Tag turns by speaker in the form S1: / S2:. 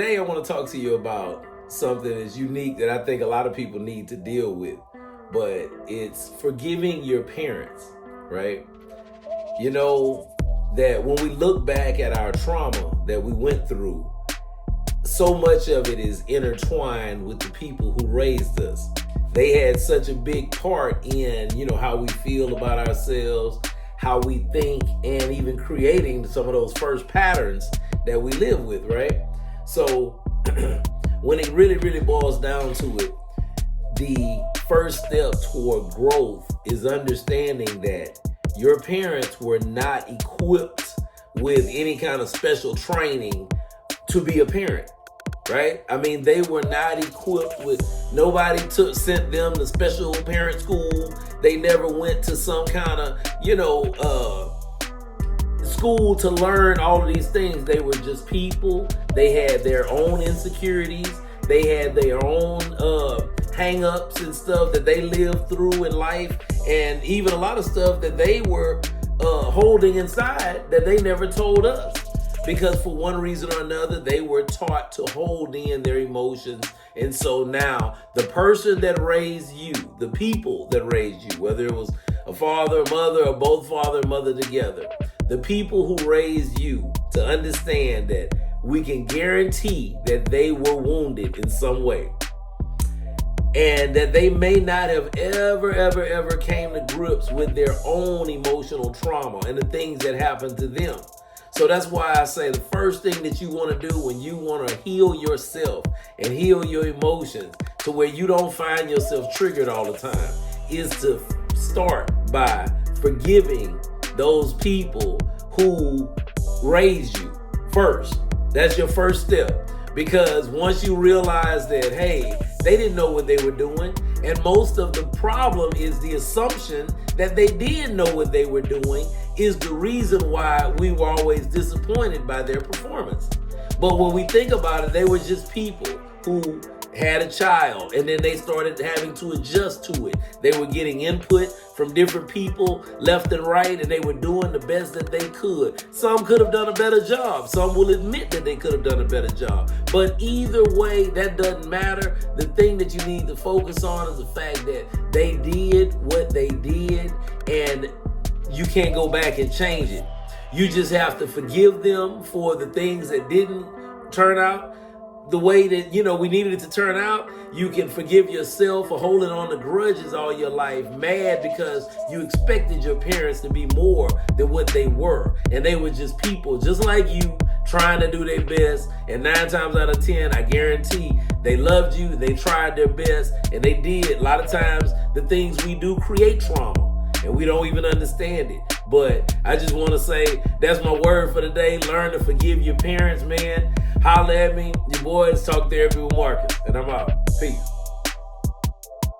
S1: today I want to talk to you about something that's unique that I think a lot of people need to deal with, but it's forgiving your parents, right? You know, that when we look back at our trauma that we went through, so much of it is intertwined with the people who raised us. They had such a big part in, how we feel about ourselves, how we think, and even creating some of those first patterns that we live with, right? So when it really, really boils down to it, the first step toward growth is understanding that your parents were not equipped with any kind of special training to be a parent, right? I mean, they were not equipped with, nobody sent them to special parent school. They never went to some kind of, school to learn all of these things. They were just people. They had their own insecurities. They had their own hang-ups and stuff that they lived through in life, and even a lot of stuff that they were holding inside that they never told us, because for one reason or another they were taught to hold in their emotions. And so now the person that raised you, the people that raised you, whether it was a father, a mother, or both father and mother together, the people who raised you, to understand that we can guarantee that they were wounded in some way, and that they may not have ever came to grips with their own emotional trauma and the things that happened to them. So that's why I say the first thing that you want to do when you want to heal yourself and heal your emotions to where you don't find yourself triggered all the time is to start by forgiving those people who raised you first. That's your first step. Because once you realize that, hey, they didn't know what they were doing, and most of the problem is the assumption that they did know what they were doing is the reason why we were always disappointed by their performance. But when we think about it, they were just people who had a child, and then they started having to adjust to it. They were getting input from different people left and right, and they were doing the best that they could. Some could have done a better job. Some will admit that they could have done a better job. But either way, that doesn't matter. The thing that you need to focus on is the fact that they did what they did, and you can't go back and change it. You just have to forgive them for the things that didn't turn out the way that we needed it to turn out. You can forgive yourself for holding on to grudges all your life, mad because you expected your parents to be more than what they were, and they were just people just like you, trying to do their best. And 9 times out of 10, I guarantee they loved you, they tried their best, and they did. A lot of times the things we do create trauma, and we don't even understand it. But I just want to say, that's my word for today. Learn to forgive your parents, man. Holla at me. Your boys Talk Therapy with Marcus, and I'm out. Peace.